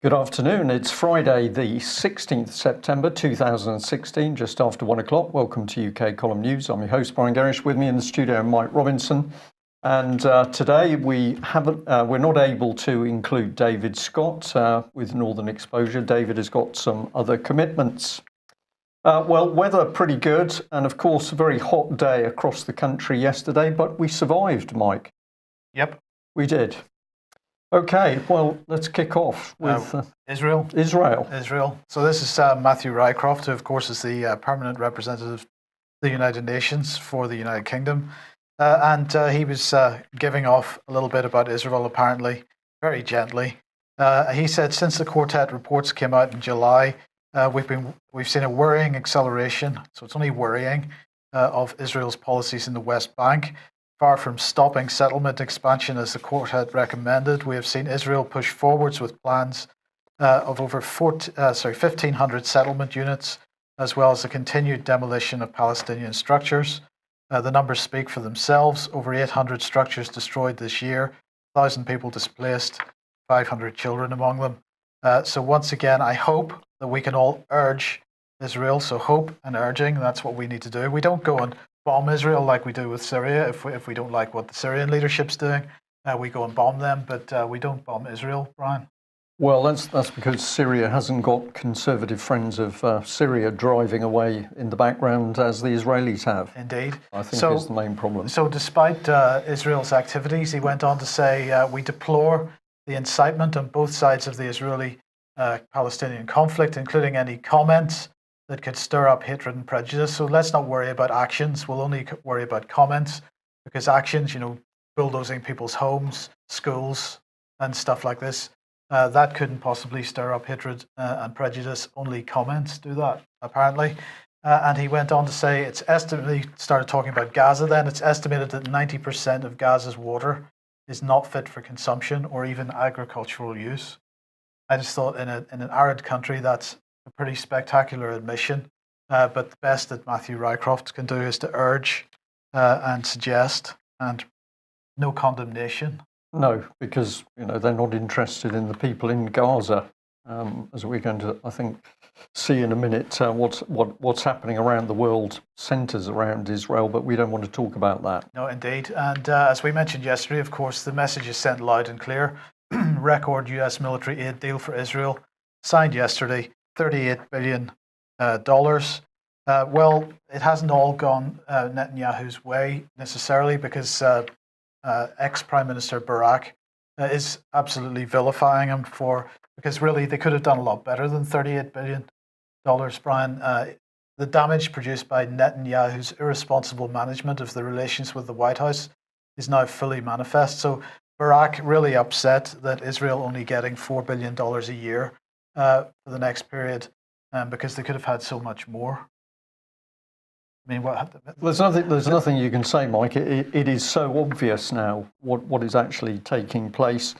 Good afternoon. It's Friday, the 16th September 2016, just after 1 o'clock. Welcome to UK Column News. I'm your host, Brian Gerrish. With me in the studio, Mike Robinson. And today we're not able to include David Scott with Northern Exposure. David has got some other commitments. Well, weather pretty good, and of course a very hot day across the country yesterday, but we survived, Mike. Yep. We did. Okay, well, let's kick off with Israel. So this is Matthew Rycroft, who of course is the permanent representative of the United Nations for the United Kingdom. And he was giving off a little bit about Israel, apparently, very gently. He said, since the quartet reports came out in July, we've seen a worrying acceleration, so it's only worrying, of Israel's policies in the West Bank. Far from stopping settlement expansion as the quartet recommended, we have seen Israel push forwards with plans of over 1,500 settlement units, as well as the continued demolition of Palestinian structures. The numbers speak for themselves. Over 800 structures destroyed this year, 1,000 people displaced, 500 children among them. So once again, I hope that we can all urge Israel. So hope and urging, that's what we need to do. We don't go and bomb Israel like we do with Syria. If we don't like what the Syrian leadership's doing, we go and bomb them, but we don't bomb Israel, Brian. Well, that's because Syria hasn't got conservative friends of Syria driving away in the background as the Israelis have. Indeed. I think is the main problem. So despite Israel's activities, he went on to say, we deplore the incitement on both sides of the Israeli-Palestinian conflict, including any comments that could stir up hatred and prejudice. So let's not worry about actions. We'll only worry about comments, because actions, bulldozing people's homes, schools, and stuff like this, that couldn't possibly stir up hatred and prejudice. Only comments do that, apparently. And he went on to say, it's estimated, he started talking about Gaza then, it's estimated that 90% of Gaza's water is not fit for consumption or even agricultural use. I just thought in an arid country, that's a pretty spectacular admission, but the best that Matthew Rycroft can do is to urge and suggest, and no condemnation. No, because they're not interested in the people in Gaza, as we're going to, I think, see in a minute. What's happening around the world centres around Israel, but we don't want to talk about that. No, indeed. And as we mentioned yesterday, of course, the message is sent loud and clear. Record US military aid deal for Israel signed yesterday. $38 billion. Well, it hasn't all gone Netanyahu's way necessarily, because ex-Prime Minister Barak is absolutely vilifying him because really they could have done a lot better than $38 billion, Brian. The damage produced by Netanyahu's irresponsible management of the relations with the White House is now fully manifest. So Barak really upset that Israel only getting $4 billion a year for the next period, because they could have had so much more. I mean, there's nothing you can say, Mike. It is so obvious now what is actually taking place.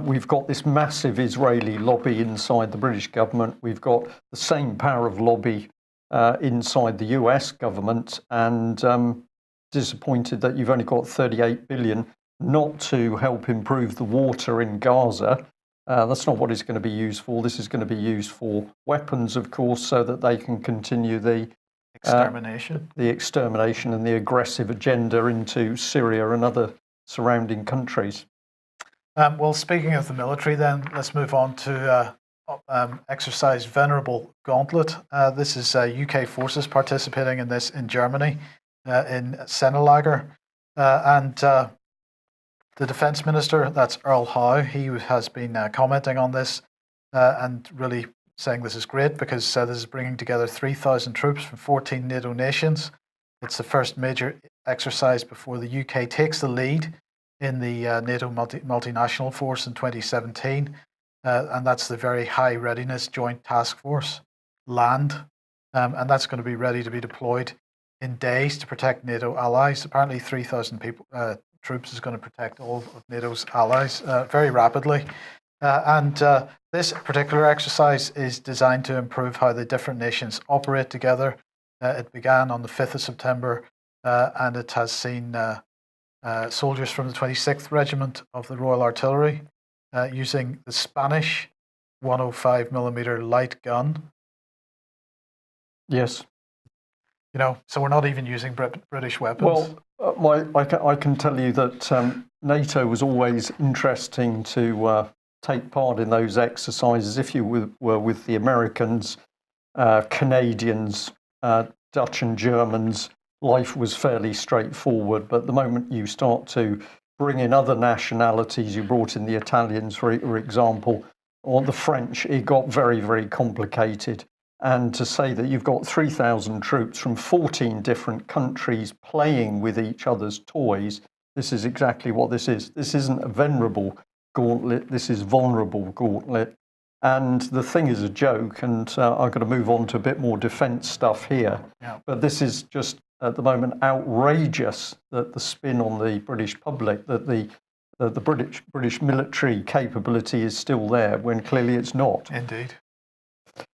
We've got this massive Israeli lobby inside the British government. We've got the same power of lobby inside the US government, and disappointed that you've only got $38 billion not to help improve the water in Gaza. That's not what it's going to be used for. This is going to be used for weapons, of course, so that they can continue the extermination and the aggressive agenda into Syria and other surrounding countries. Well, speaking of the military, then let's move on to exercise Venerable Gauntlet. This is UK forces participating in this in Germany, in Sennelager, and the Defence Minister, that's Earl Howe, he has been commenting on this and really saying this is great, because this is bringing together 3,000 troops from 14 NATO nations. It's the first major exercise before the UK takes the lead in the NATO multinational force in 2017, and that's the Very High Readiness Joint Task Force, LAND, and that's going to be ready to be deployed in days to protect NATO allies. Apparently 3,000 people. Troops is going to protect all of NATO's allies very rapidly. And this particular exercise is designed to improve how the different nations operate together. It began on the 5th of September, and it has seen soldiers from the 26th Regiment of the Royal Artillery using the Spanish 105mm light gun. Yes. So we're not even using British weapons. Well, I can tell you that NATO was always interesting to take part in those exercises. If you were with the Americans, Canadians, Dutch and Germans, life was fairly straightforward. But the moment you start to bring in other nationalities, you brought in the Italians, for example, or the French, it got very, very complicated. And to say that you've got 3,000 troops from 14 different countries playing with each other's toys, this is exactly what this is. This isn't a venerable gauntlet, this is vulnerable gauntlet. And the thing is a joke, and I'm going to move on to a bit more defence stuff here. Yeah. But this is just, at the moment, outrageous, that the spin on the British public, that the British military capability is still there, when clearly it's not. Indeed.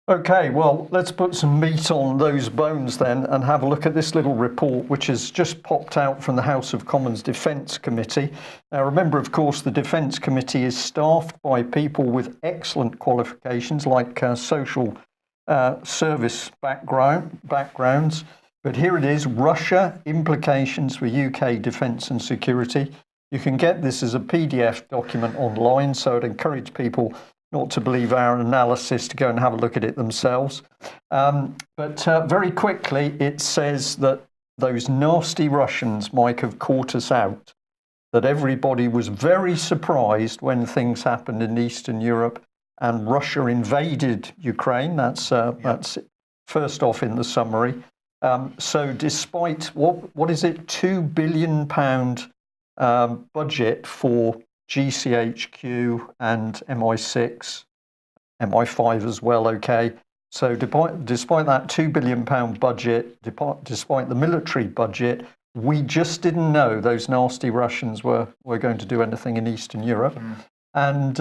Okay, well, let's put some meat on those bones then and have a look at this little report which has just popped out from the House of Commons Defence Committee. Now, remember, of course, the Defence Committee is staffed by people with excellent qualifications like social service backgrounds. But here it is, Russia, implications for UK defence and security. You can get this as a PDF document online, so I'd encourage people not to believe our analysis, to go and have a look at it themselves. But very quickly, it says that those nasty Russians, Mike, have caught us out, that everybody was very surprised when things happened in Eastern Europe and Russia invaded Ukraine. That's first off in the summary. So despite, what is it, £2 billion budget for GCHQ and MI6, MI5 as well, okay. So despite that £2 billion budget, despite the military budget, we just didn't know those nasty Russians were going to do anything in Eastern Europe. And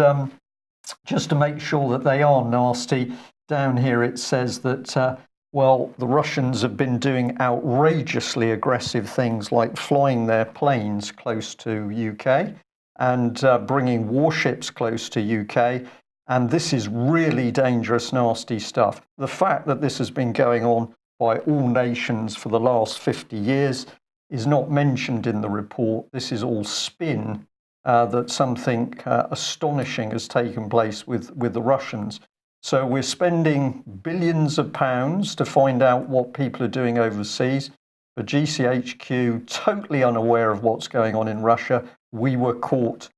just to make sure that they are nasty, down here it says that, well, the Russians have been doing outrageously aggressive things like flying their planes close to UK, and bringing warships close to UK, and this is really dangerous, nasty stuff. The fact that this has been going on by all nations for the last 50 years is not mentioned in the report. This is all spin, that something astonishing has taken place with the Russians. So we're spending billions of pounds to find out what people are doing overseas. For GCHQ, totally unaware of what's going on in Russia, we were caught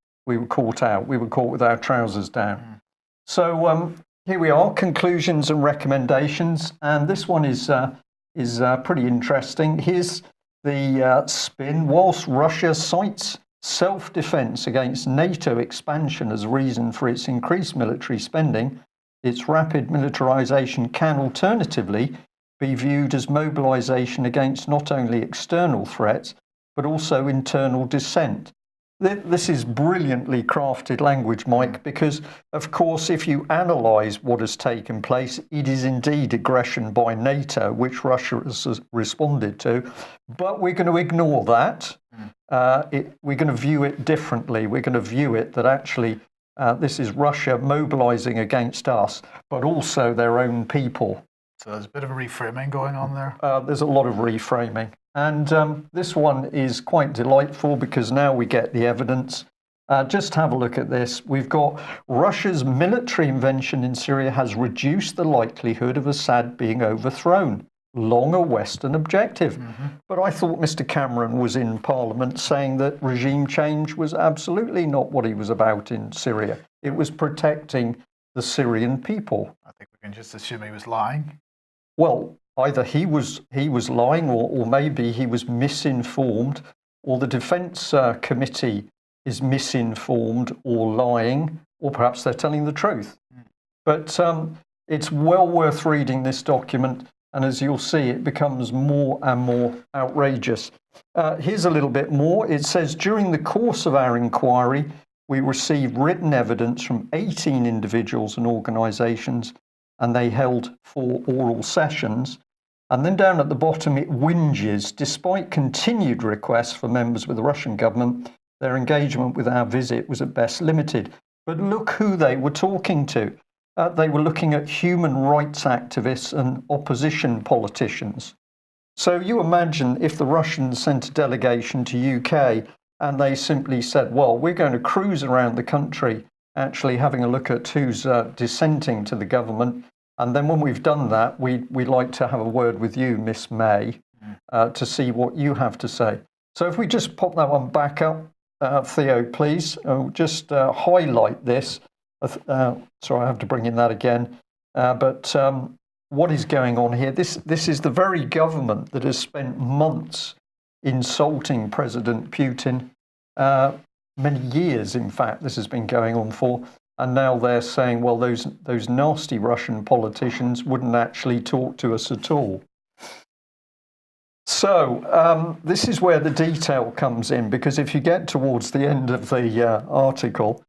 out. We were caught with our trousers down. So here we are, conclusions and recommendations, and this one is pretty interesting. Here's the spin. Whilst Russia cites self-defense against NATO expansion as reason for its increased military spending, its rapid militarization can alternatively be viewed as mobilization against not only external threats, but also internal dissent. This is brilliantly crafted language, Mike, because, of course, if you analyse what has taken place, it is indeed aggression by NATO, which Russia has responded to. But we're going to ignore that. We're going to view it differently. We're going to view it that actually this is Russia mobilising against us, but also their own people. So there's a bit of a reframing going on there. There's a lot of reframing. And this one is quite delightful because now we get the evidence. Just have a look at this. We've got Russia's military intervention in Syria has reduced the likelihood of Assad being overthrown. Long a Western objective. But I thought Mr. Cameron was in Parliament saying that regime change was absolutely not what he was about in Syria. It was protecting the Syrian people. I think we can just assume he was lying. Well, either he was lying, or maybe he was misinformed, or the Defence Committee is misinformed or lying, or perhaps they're telling the truth. But it's well worth reading this document, and as you'll see, it becomes more and more outrageous. Here's a little bit more. It says, during the course of our inquiry, we received written evidence from 18 individuals and organisations, and they held 4 oral sessions. And then down at the bottom, it whinges, despite continued requests for members with the Russian government, their engagement with our visit was at best limited. But look who they were talking to. They were looking at human rights activists and opposition politicians. So you imagine if the Russians sent a delegation to UK and they simply said, well, we're going to cruise around the country, actually having a look at who's dissenting to the government. And then when we've done that, we'd like to have a word with you, Miss May, to see what you have to say. So if we just pop that one back up, Theo, please, just highlight this. Sorry, I have to bring in that again. But what is going on here? This is the very government that has spent months insulting President Putin, many years, in fact, this has been going on for. And now they're saying, well, those nasty Russian politicians wouldn't actually talk to us at all. So this is where the detail comes in, because if you get towards the end of the article,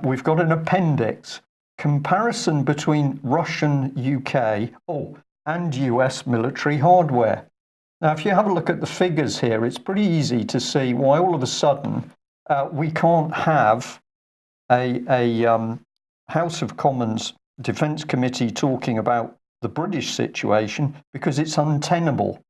we've got an appendix, comparison between Russian, UK, and US military hardware. Now, if you have a look at the figures here, it's pretty easy to see why all of a sudden we can't have a House of Commons Defence Committee talking about the British situation, because it's untenable.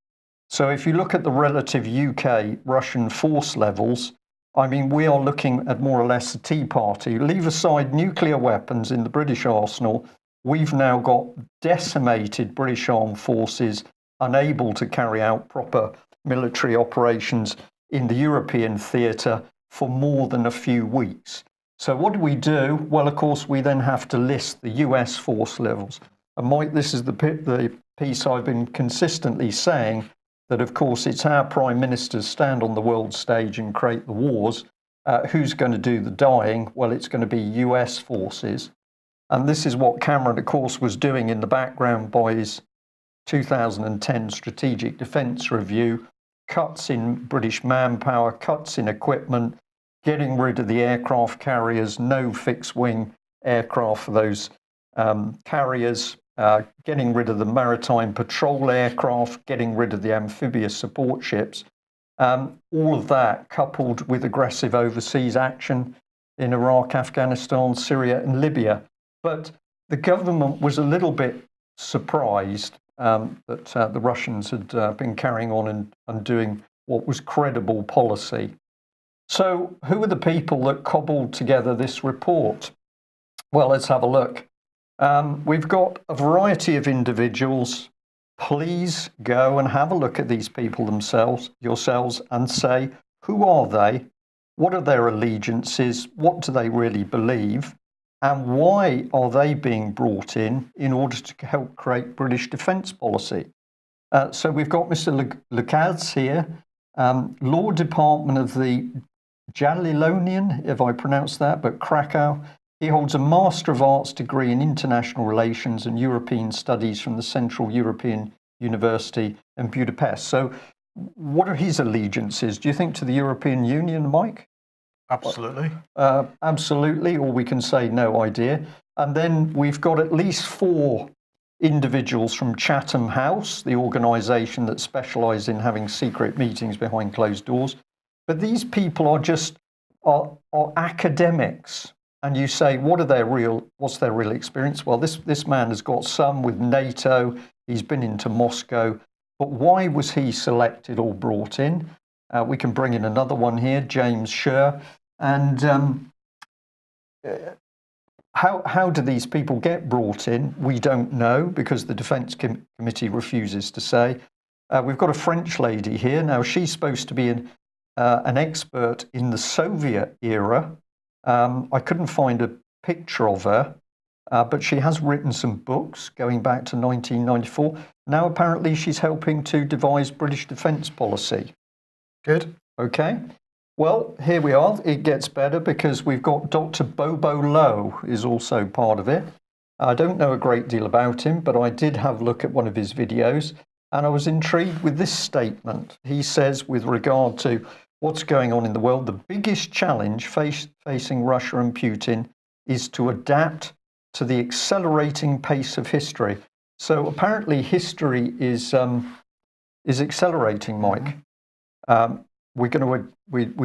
So if you look at the relative UK-Russian force levels, I mean, we are looking at more or less a tea party. Leave aside nuclear weapons in the British arsenal, we've now got decimated British armed forces unable to carry out proper military operations in the European theatre for more than a few weeks. So what do? Well, of course, we then have to list the US force levels. And Mike, this is the piece I've been consistently saying, that of course it's our prime ministers stand on the world stage and create the wars. Who's going to do the dying? Well, it's going to be US forces. And this is what Cameron, of course, was doing in the background by his 2010 Strategic Defence Review, cuts in British manpower, cuts in equipment, getting rid of the aircraft carriers, no fixed-wing aircraft for those carriers, getting rid of the maritime patrol aircraft, getting rid of the amphibious support ships. All of that coupled with aggressive overseas action in Iraq, Afghanistan, Syria and Libya. But the government was a little bit surprised that the Russians had been carrying on and doing what was credible policy. So who are the people that cobbled together this report? Well, let's have a look. We've got a variety of individuals. Please go and have a look at these people yourselves and say, who are they? What are their allegiances? What do they really believe? And why are they being brought in order to help create British defence policy? So we've got Mr. Lucas here, Law Department of the Jagiellonian, if I pronounce that, but Krakow. He holds a Master of Arts degree in International Relations and European Studies from the Central European University in Budapest. So what are his allegiances? Do you think to the European Union, Mike? Absolutely. Absolutely, or we can say no idea. And then we've got at least 4 individuals from Chatham House, the organisation that specialises in having secret meetings behind closed doors. But these people are just are academics. And you say, what's their real experience? Well, this man has got some with NATO. He's been into Moscow. But why was he selected or brought in? We can bring in another one here, James Scher. And how do these people get brought in? We don't know, because the Defence Committee refuses to say. We've got a French lady here. Now, she's supposed to be an expert in the Soviet era. I couldn't find a picture of her, but she has written some books going back to 1994. Now, apparently, she's helping to devise British defence policy. Good. Okay. Well, here we are. It gets better, because we've got Doctor Bobo Lo is also part of it. I don't know a great deal about him, but I did have a look at one of his videos, and I was intrigued with this statement. He says, with regard to what's going on in the world, the biggest challenge facing Russia and Putin is to adapt to the accelerating pace of history. So apparently history is accelerating, Mike. We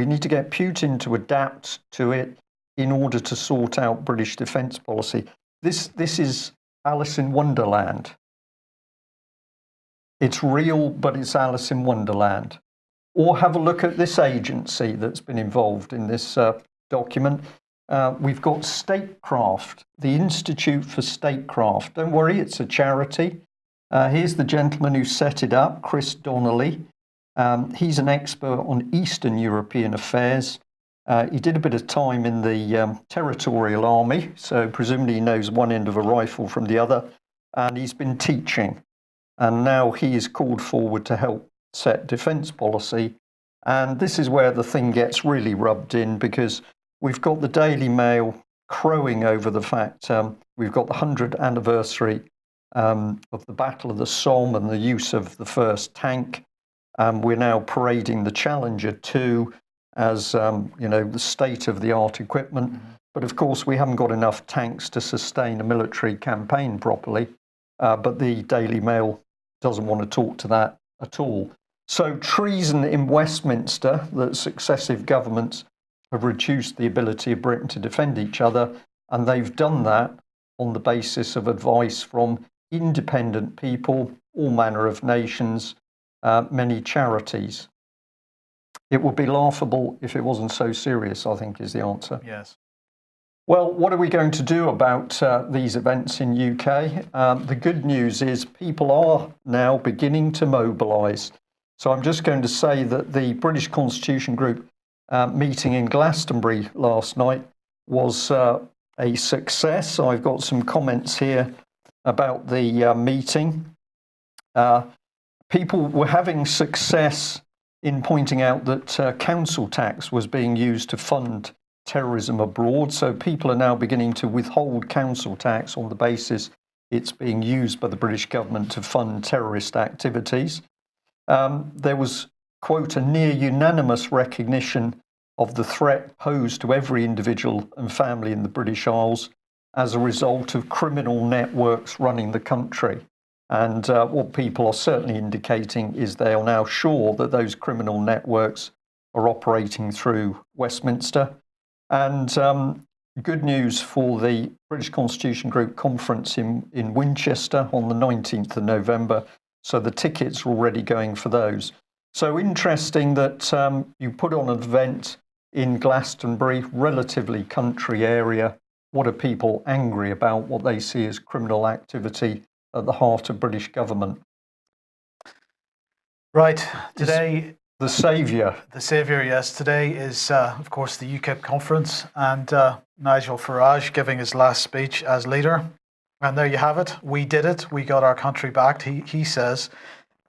need to get Putin to adapt to it in order to sort out British defence policy. this is Alice in Wonderland. It's real, but it's Alice in Wonderland. Or have a look at this agency that's been involved in this document. We've got Statecraft, the Institute for Statecraft. Don't worry, it's a charity. Here's the gentleman who set it up, Chris Donnelly. He's an expert on Eastern European affairs. He did a bit of time in the territorial army, so presumably he knows one end of a rifle from the other, and he's been teaching. And now he is called forward to help set defence policy. And this is where the thing gets really rubbed in, because we've got the Daily Mail crowing over the fact we've got the 100th anniversary of the Battle of the Somme and the use of the first tank. We're now parading the Challenger 2 as the state-of-the-art equipment. But of course, we haven't got enough tanks to sustain a military campaign properly. But the Daily Mail doesn't want to talk to that at all. So treason in Westminster, that successive governments have reduced the ability of Britain to defend each other, and they've done that on the basis of advice from independent people, all manner of nations, many charities. It would be laughable if it wasn't so serious, I think, is the answer. Yes. Well, what are we going to do about these events in UK? The good news is people are now beginning to mobilise. So I'm just going to say that the British Constitution Group meeting in Glastonbury last night was a success. I've got some comments here about the meeting. People were having success in pointing out that council tax was being used to fund terrorism abroad. So people are now beginning to withhold council tax on the basis it's being used by the British government to fund terrorist activities. There was, quote, a near unanimous recognition of the threat posed to every individual and family in the British Isles as a result of criminal networks running the country. And what people are certainly indicating is they are now sure that those criminal networks are operating through Westminster. And good news for the British Constitution Group conference in Winchester on the 19th of November. So the tickets are already going for those. So interesting that you put on an event in Glastonbury, relatively country area. What are people angry about? What they see as criminal activity at the heart of British government. Right. Today, the saviour. The saviour, yes. Today is, of course, the UKIP conference, and Nigel Farage giving his last speech as leader. And there you have it. We did it. We got our country back. He says,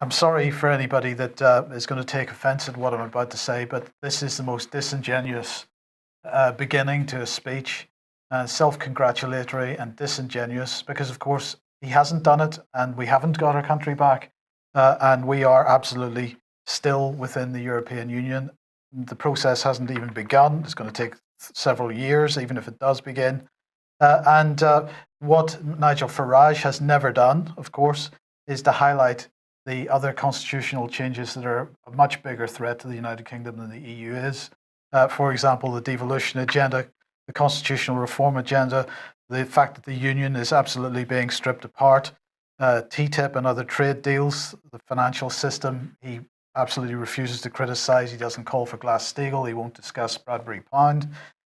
I'm sorry for anybody that is going to take offence at what I'm about to say, but this is the most disingenuous beginning to a speech, self-congratulatory and disingenuous, because, of course, he hasn't done it, and we haven't got our country back, and we are absolutely still within the European Union. The process hasn't even begun. It's going to take several years, even if it does begin. And what Nigel Farage has never done, of course, is to highlight the other constitutional changes that are a much bigger threat to the United Kingdom than the EU is. For example, the devolution agenda, the constitutional reform agenda, the fact that the union is absolutely being stripped apart, TTIP and other trade deals, the financial system, he absolutely refuses to criticise. He doesn't call for Glass-Steagall. He won't discuss Bradbury Pound.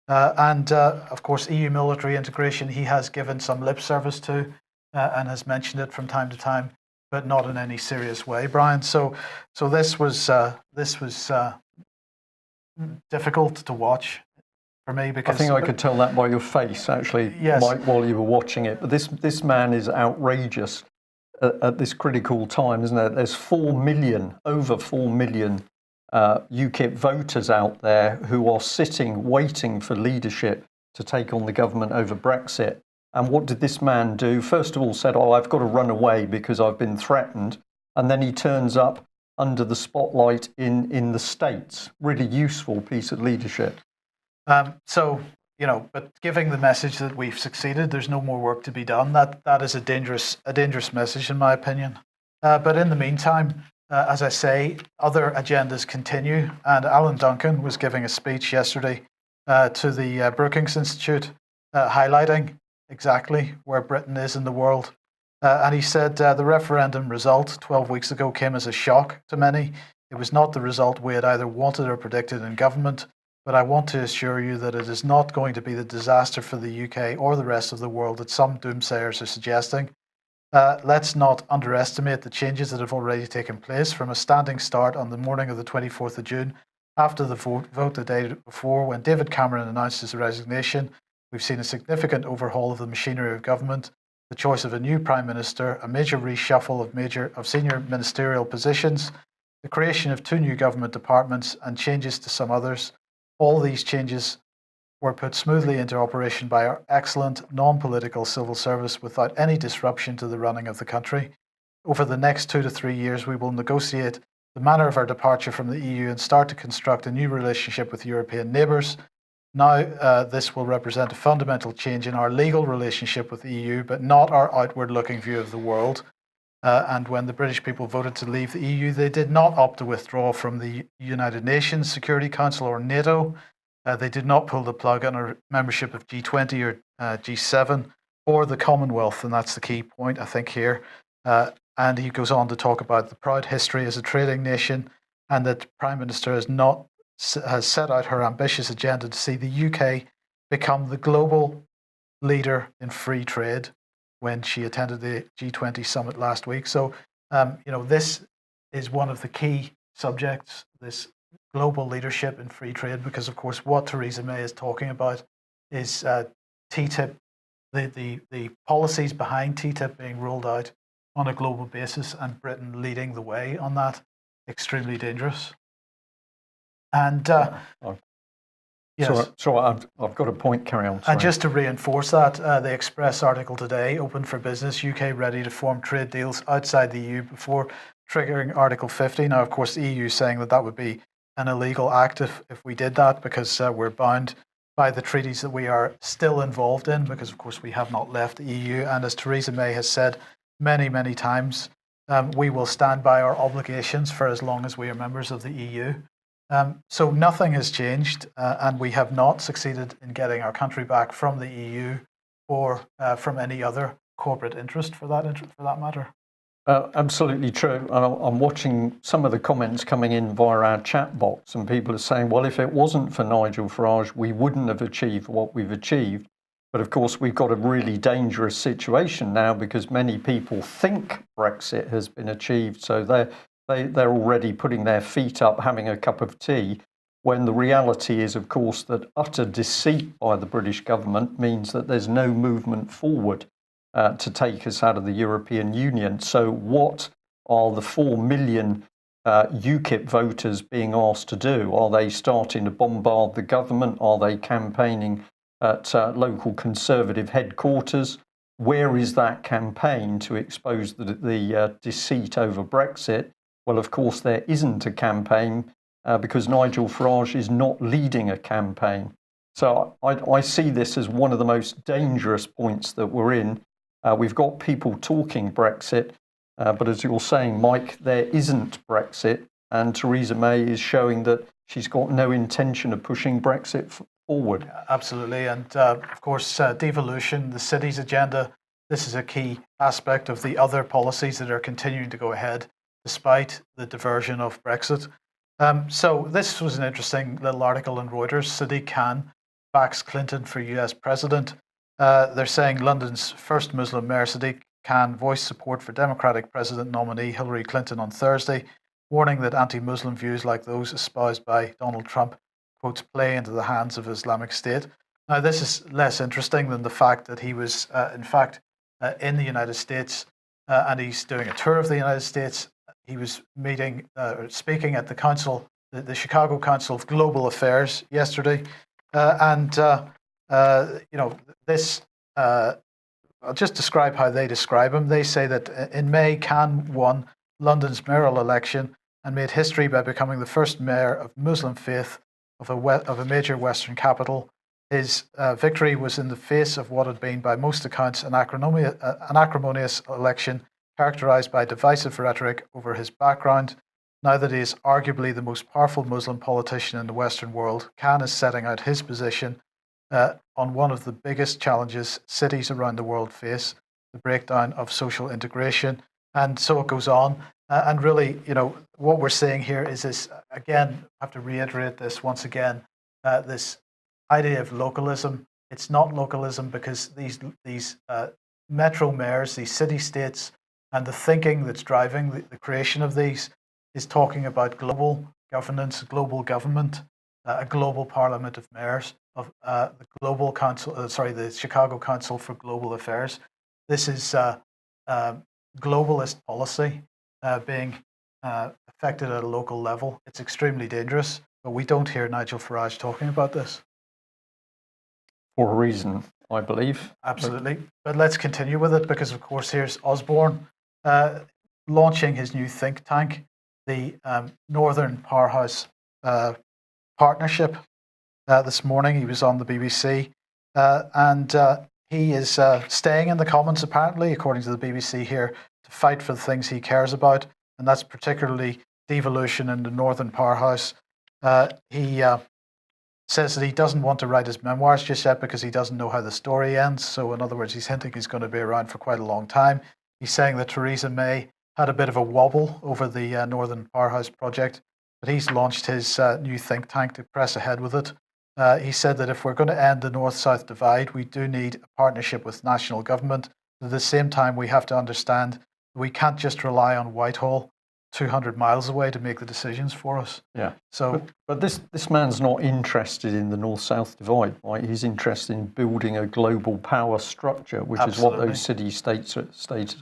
And of course, EU military integration, he has given some lip service to and has mentioned it from time to time, but not in any serious way, Brian. So this was difficult to watch for me, because I think I could tell that by your face, actually, yes, Mike, while you were watching it. But this man is outrageous at this critical time, isn't there? There's over 4 million UKIP voters out there who are sitting, waiting for leadership to take on the government over Brexit. And what did this man do? First of all, said, I've got to run away because I've been threatened. And then he turns up under the spotlight in the States. Really useful piece of leadership. But giving the message that we've succeeded, there's no more work to be done. That is a dangerous message, in my opinion. But in the meantime, as I say, other agendas continue. And Alan Duncan was giving a speech yesterday to the Brookings Institute, highlighting exactly where Britain is in the world. And he said the referendum result 12 weeks ago came as a shock to many. It was not the result we had either wanted or predicted in government, but I want to assure you that it is not going to be the disaster for the UK or the rest of the world that some doomsayers are suggesting. Let's not underestimate the changes that have already taken place from a standing start on the morning of the 24th of June after the vote the day before when David Cameron announced his resignation. We've seen a significant overhaul of the machinery of government, the choice of a new Prime Minister, a major reshuffle of senior ministerial positions, the creation of 2 new government departments and changes to some others. All these changes were put smoothly into operation by our excellent non-political civil service without any disruption to the running of the country. Over the next 2 to 3 years, we will negotiate the manner of our departure from the EU and start to construct a new relationship with European neighbours. Now, this will represent a fundamental change in our legal relationship with the EU, but not our outward-looking view of the world. And when the British people voted to leave the EU, they did not opt to withdraw from the United Nations Security Council or NATO. They did not pull the plug on our membership of G20 or G7 or the Commonwealth, and that's the key point, I think, here. And he goes on to talk about the proud history as a trading nation, and that Prime Minister has set out her ambitious agenda to see the UK become the global leader in free trade when she attended the G20 summit last week. So, this is one of the key subjects, this global leadership in free trade, because of course what Theresa May is talking about is TTIP, the policies behind TTIP being rolled out on a global basis and Britain leading the way on that. Extremely dangerous. And yes. So I've got a point, carry on. Sorry. And just to reinforce that, the Express article today, open for business, UK ready to form trade deals outside the EU before triggering Article 50. Now, of course, the EU is saying that would be an illegal act if we did that, because we're bound by the treaties that we are still involved in, because of course we have not left the EU. And as Theresa May has said many, many times, we will stand by our obligations for as long as we are members of the EU. So nothing has changed, and we have not succeeded in getting our country back from the EU or from any other corporate interest for that matter. Absolutely true. I'm watching some of the comments coming in via our chat box, and people are saying, well, if it wasn't for Nigel Farage, we wouldn't have achieved what we've achieved. But of course, we've got a really dangerous situation now because many people think Brexit has been achieved. So they're already putting their feet up, having a cup of tea, when the reality is, of course, that utter deceit by the British government means that there's no movement forward to take us out of the European Union. So what are the 4 million UKIP voters being asked to do? Are they starting to bombard the government? Are they campaigning at local Conservative headquarters? Where is that campaign to expose the deceit over Brexit? Well, of course, there isn't a campaign because Nigel Farage is not leading a campaign. So I see this as one of the most dangerous points that we're in. We've got people talking Brexit, but as you're saying, Mike, there isn't Brexit, and Theresa May is showing that she's got no intention of pushing Brexit forward. Absolutely, and of course, devolution, the cities agenda, this is a key aspect of the other policies that are continuing to go ahead despite the diversion of Brexit. So this was an interesting little article in Reuters. Sadiq Khan backs Clinton for US president. They're saying London's first Muslim mayor, Sadiq Khan, voiced support for Democratic president nominee Hillary Clinton on Thursday, warning that anti-Muslim views like those espoused by Donald Trump, quotes, play into the hands of Islamic State. Now, this is less interesting than the fact that he was, in fact, in the United States, and he's doing a tour of the United States. He was speaking at the council, the Chicago Council of Global Affairs yesterday, this, I'll just describe how they describe him. They say that in May, Khan won London's mayoral election and made history by becoming the first mayor of Muslim faith of a major Western capital. His victory was in the face of what had been, by most accounts, an acrimonious election characterized by divisive rhetoric over his background. Now that he is arguably the most powerful Muslim politician in the Western world, Khan is setting out his position on one of the biggest challenges cities around the world face, the breakdown of social integration. And so it goes on. And really, what we're seeing here is this, again, I have to reiterate this once again, this idea of localism. It's not localism because these metro mayors, these city-states, and the thinking that's driving the creation of these is talking about global governance, global government, a global parliament of mayors, of the global council, the Chicago Council for Global Affairs. This is globalist policy being affected at a local level. It's extremely dangerous, but we don't hear Nigel Farage talking about this. For a reason, I believe. Absolutely. But let's continue with it because, of course, here's Osborne launching his new think tank, the Northern Powerhouse Partnership. This morning he was on the BBC and he is staying in the Commons, apparently, according to the BBC here, to fight for the things he cares about, and that's particularly devolution in the Northern Powerhouse. He says that he doesn't want to write his memoirs just yet because he doesn't know how the story ends. So in other words, he's hinting he's going to be around for quite a long time. He's saying that Theresa May had a bit of a wobble over the Northern Powerhouse project, but he's launched his new think tank to press ahead with it. He said that if we're going to end the North-South divide, we do need a partnership with national government. At the same time, we have to understand that we can't just rely on Whitehall 200 miles away to make the decisions for us. Yeah. So, but this man's not interested in the North-South divide, right? He's interested in building a global power structure, which absolutely. is what those city-states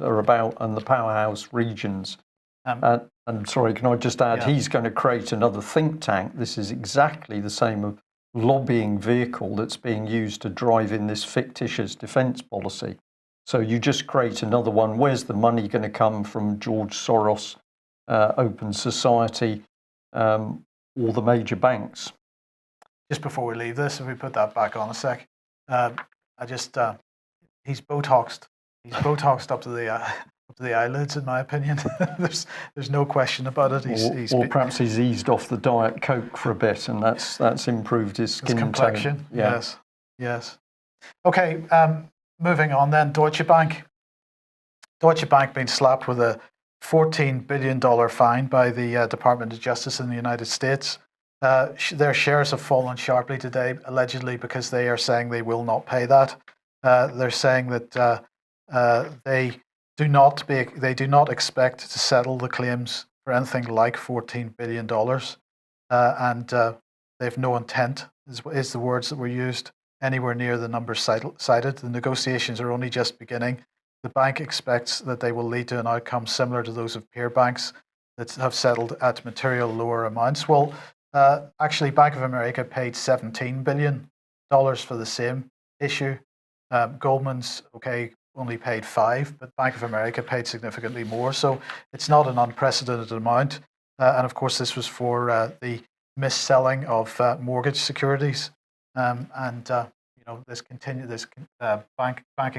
are about, and the powerhouse regions. And sorry, can I just add, he's going to create another think tank. This is exactly the same lobbying vehicle that's being used to drive in this fictitious defence policy. So you just create another one. Where's the money going to come from? George Soros, Open Society, or the major banks? Just before we leave this, if we put that back on a sec, he's Botoxed. He's Botoxed up to the eyelids, in my opinion. there's no question about it. Or perhaps he's eased off the Diet Coke for a bit, and that's improved his skin complexion. tone. Yeah. Yes. Okay. Moving on then, Deutsche Bank. Deutsche Bank being slapped with a $14 billion fine by the Department of Justice in the United States. Their shares have fallen sharply today, allegedly because they are saying they will not pay that. They're saying that they do not expect to settle the claims for anything like $14 billion, and they have no intent, is the words that were used, anywhere near the numbers cited. The negotiations are only just beginning. The bank expects that they will lead to an outcome similar to those of peer banks that have settled at material lower amounts. Well, actually, Bank of America paid $17 billion for the same issue. Goldman's, only paid $5, but Bank of America paid significantly more. So it's not an unprecedented amount. And of course, this was for the mis-selling of mortgage securities. Banking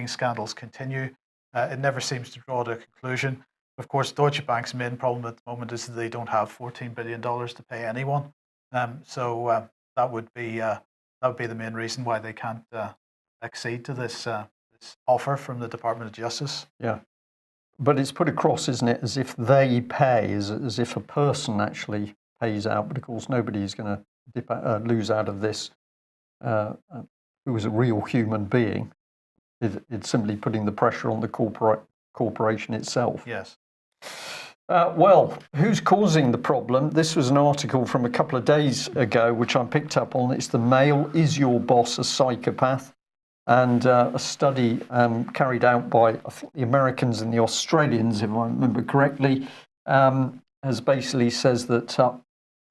scandals continue. It never seems to draw to a conclusion. Of course, Deutsche Bank's main problem at the moment is that they don't have $14 billion to pay anyone. So that would be the main reason why they can't accede to this offer from the Department of Justice. Yeah, but it's put across, isn't it, as if they pay, as if a person actually pays out. But of course, nobody is going to lose out of this. Who is a real human being? It's simply putting the pressure on the corporation itself. Yes. Well, who's causing the problem? This was an article from a couple of days ago, which I picked up on. It's the Mail, Is Your Boss a Psychopath? And a study carried out by, I think, the Americans and the Australians, if I remember correctly, has basically says that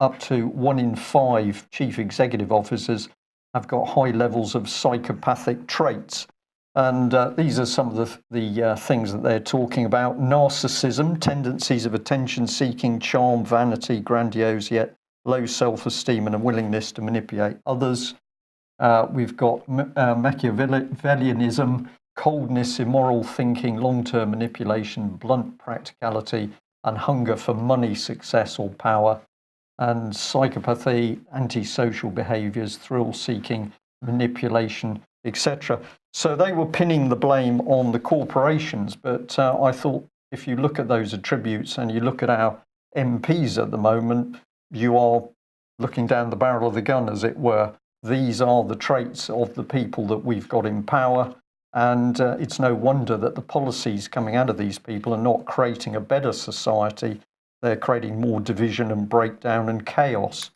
up to 1 in 5 chief executive officers have got high levels of psychopathic traits. And these are some of the things that they're talking about. Narcissism, tendencies of attention-seeking, charm, vanity, grandiose, yet low self-esteem and a willingness to manipulate others. We've got Machiavellianism, coldness, immoral thinking, long-term manipulation, blunt practicality, and hunger for money, success, or power. And psychopathy, antisocial behaviours, thrill-seeking, manipulation, etc. So they were pinning the blame on the corporations, but I thought if you look at those attributes and you look at our MPs at the moment, you are looking down the barrel of the gun, as it were. These are the traits of the people that we've got in power, and it's no wonder that the policies coming out of these people are not creating a better society. They're creating more division and breakdown and chaos.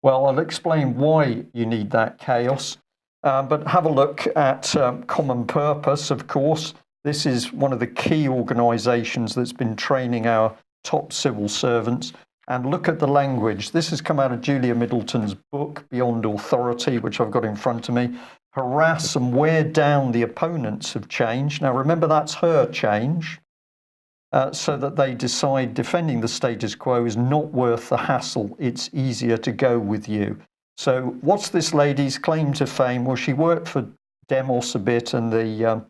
Well, I'll explain why you need that chaos, but have a look at Common Purpose, of course. This is one of the key organisations that's been training our top civil servants. And look at the language. This has come out of Julia Middleton's book, Beyond Authority, which I've got in front of me. Harass and wear down the opponents of change. Now, remember, that's her change. So that they decide defending the status quo is not worth the hassle. It's easier to go with you. So what's this lady's claim to fame? Well, she worked for Demos a bit and the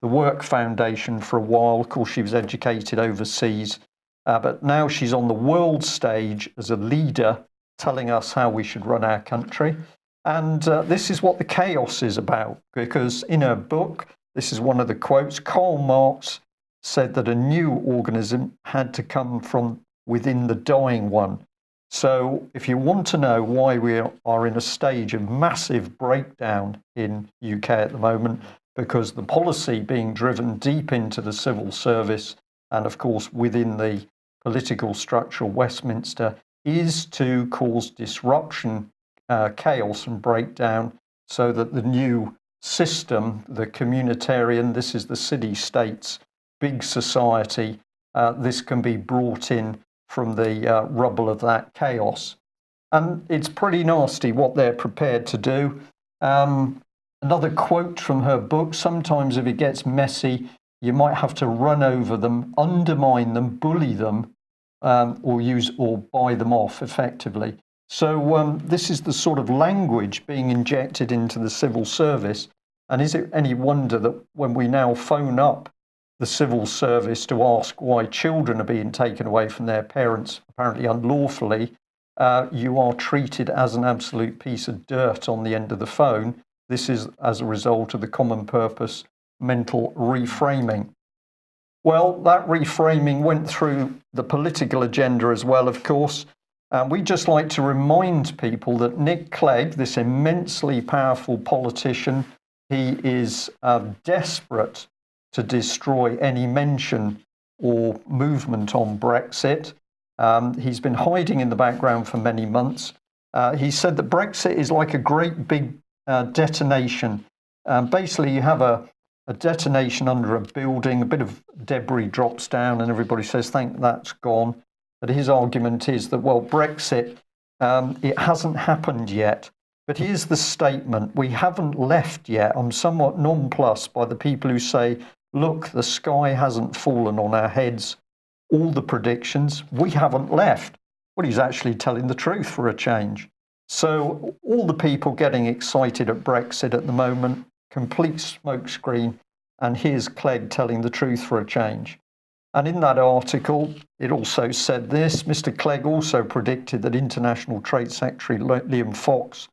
Work Foundation for a while. Of course, she was educated overseas. But now she's on the world stage as a leader, telling us how we should run our country. And this is what the chaos is about, because in her book, this is one of the quotes, Karl Marx said that a new organism had to come from within the dying one. So if you want to know why we are in a stage of massive breakdown in UK at the moment, because the policy being driven deep into the civil service and of course within the political structure of Westminster is to cause disruption, chaos and breakdown, so that the new system, the communitarian, this is the city-states, big society, this can be brought in from the rubble of that chaos. And it's pretty nasty what they're prepared to do. Another quote from her book, sometimes if it gets messy, you might have to run over them, undermine them, bully them, or buy them off effectively. So this is the sort of language being injected into the civil service. And is it any wonder that when we now phone up the civil service to ask why children are being taken away from their parents, apparently unlawfully, you are treated as an absolute piece of dirt on the end of the phone. This is as a result of the Common Purpose mental reframing. Well, that reframing went through the political agenda as well, of course. We'd just like to remind people that Nick Clegg, this immensely powerful politician, he is desperate to destroy any mention or movement on Brexit. He's been hiding in the background for many months. He said that Brexit is like a great big detonation. Basically, you have a detonation under a building, a bit of debris drops down and everybody says, thank that's gone. But his argument is that, well, Brexit, it hasn't happened yet. But here's the statement, we haven't left yet. I'm somewhat nonplussed by the people who say, look, the sky hasn't fallen on our heads. All the predictions, we haven't left. Well, he's actually telling the truth for a change. So all the people getting excited at Brexit at the moment, complete smokescreen, and here's Clegg telling the truth for a change. And in that article, it also said this, Mr. Clegg also predicted that International Trade Secretary Liam Fox,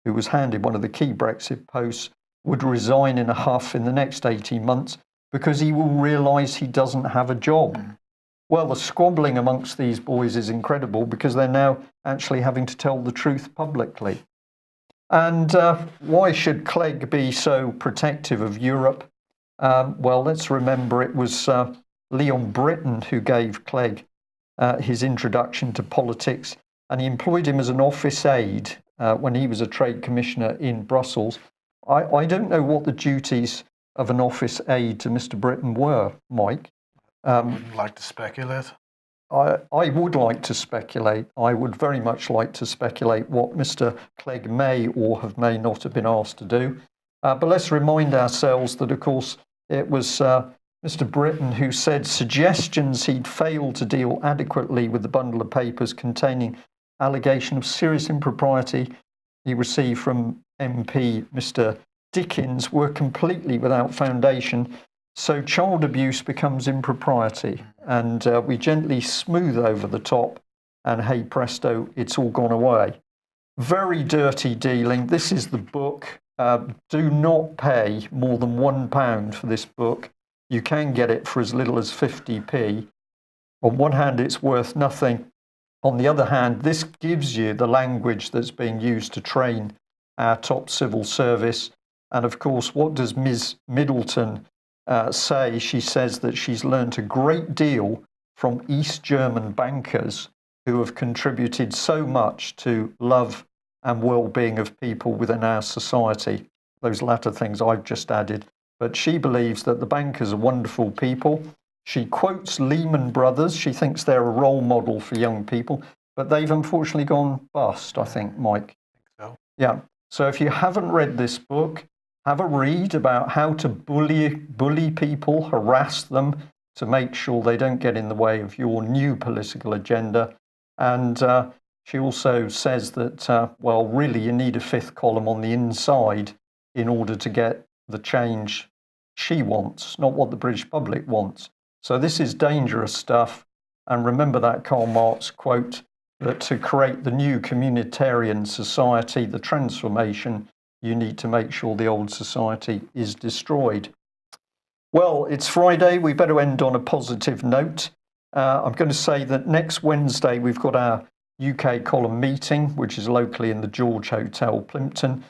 who was handed one of the key Brexit posts, would resign in a huff in the next 18 months because he will realise he doesn't have a job. Well, the squabbling amongst these boys is incredible because they're now actually having to tell the truth publicly. And why should Clegg be so protective of Europe? Well, let's remember it was Leon Britton who gave Clegg his introduction to politics, and he employed him as an office aide when he was a trade commissioner in Brussels. I don't know what the duties of an office aide to Mr. Britton were, Mike. I wouldn't like to speculate. I would like to speculate. I would very much like to speculate what Mr. Clegg may or may not have been asked to do. But let's remind ourselves that, of course, it was Mr. Britton who said suggestions he'd failed to deal adequately with the bundle of papers containing allegation of serious impropriety he received from MP Mr. Dickens were completely without foundation. So child abuse becomes impropriety, and we gently smooth over the top, and hey presto, it's all gone away. Very dirty dealing. This is the book. do not pay more than £1 for this book. You can get it for as little as 50p. On one hand, it's worth nothing. On the other hand, this gives you the language that's being used to train our top civil service. And of course, what does Ms. Middleton say? She says that she's learnt a great deal from East German bankers who have contributed so much to love and well-being of people within our society. Those latter things I've just added. But she believes that the bankers are wonderful people. She quotes Lehman Brothers. She thinks they're a role model for young people, but they've unfortunately gone bust, I think, Mike. So. Yeah. So if you haven't read this book, have a read about how to bully people, harass them to make sure they don't get in the way of your new political agenda. And she also says that, well, really you need a fifth column on the inside in order to get the change she wants, not what the British public wants. So this is dangerous stuff. And remember that Karl Marx quote that to create the new communitarian society, the transformation, you need to make sure the old society is destroyed. Well, it's Friday. We better end on a positive note. I'm going to say that next Wednesday we've got our UK column meeting, which is locally in the George Hotel, Plimpton.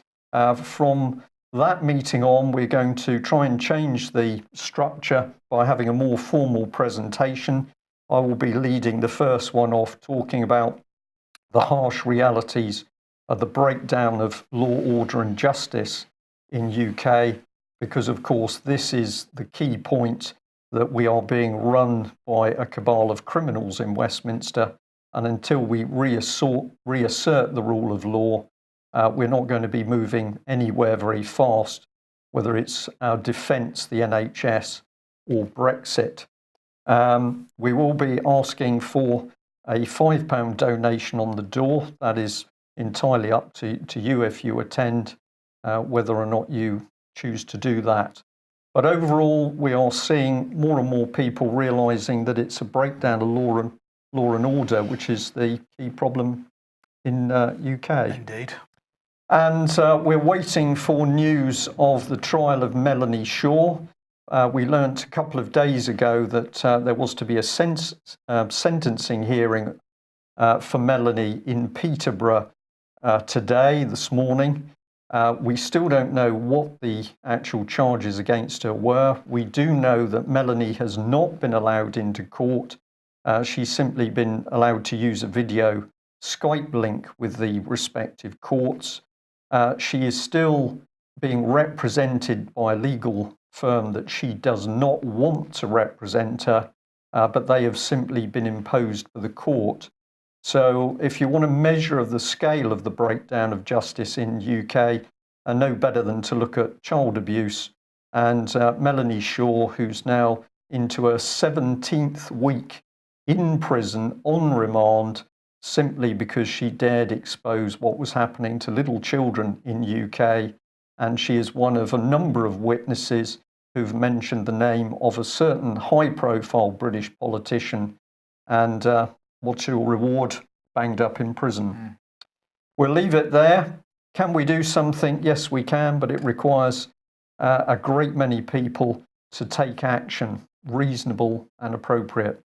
From that meeting on, we're going to try and change the structure by having a more formal presentation. I will be leading the first one off, talking about the harsh realities of the breakdown of law, order and justice in UK, because of course this is the key point, that we are being run by a cabal of criminals in Westminster, and until we reassert the rule of law, we're not going to be moving anywhere very fast, whether it's our defence, the NHS, or Brexit. We will be asking for a £5 donation on the door. That is entirely up to you if you attend, whether or not you choose to do that. But overall, we are seeing more and more people realising that it's a breakdown of law and order, which is the key problem in UK. Indeed. And we're waiting for news of the trial of Melanie Shaw. We learnt a couple of days ago that there was to be a sentencing hearing for Melanie in Peterborough this morning. We still don't know what the actual charges against her were. We do know that Melanie has not been allowed into court. She's simply been allowed to use a video Skype link with the respective courts. She is still being represented by a legal firm that she does not want to represent her, but they have simply been imposed by the court. So if you want a measure of the scale of the breakdown of justice in UK, no better than to look at child abuse and Melanie Shaw, who's now into her 17th week in prison on remand, simply because she dared expose what was happening to little children in UK. And she is one of a number of witnesses who've mentioned the name of a certain high-profile British politician, and what's your reward? Banged up in prison. We'll leave it there. Can we do something? Yes, we can, but it requires a great many people to take action, reasonable and appropriate.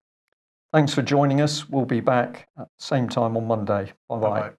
Thanks for joining us. We'll be back at the same time on Monday. Bye-bye.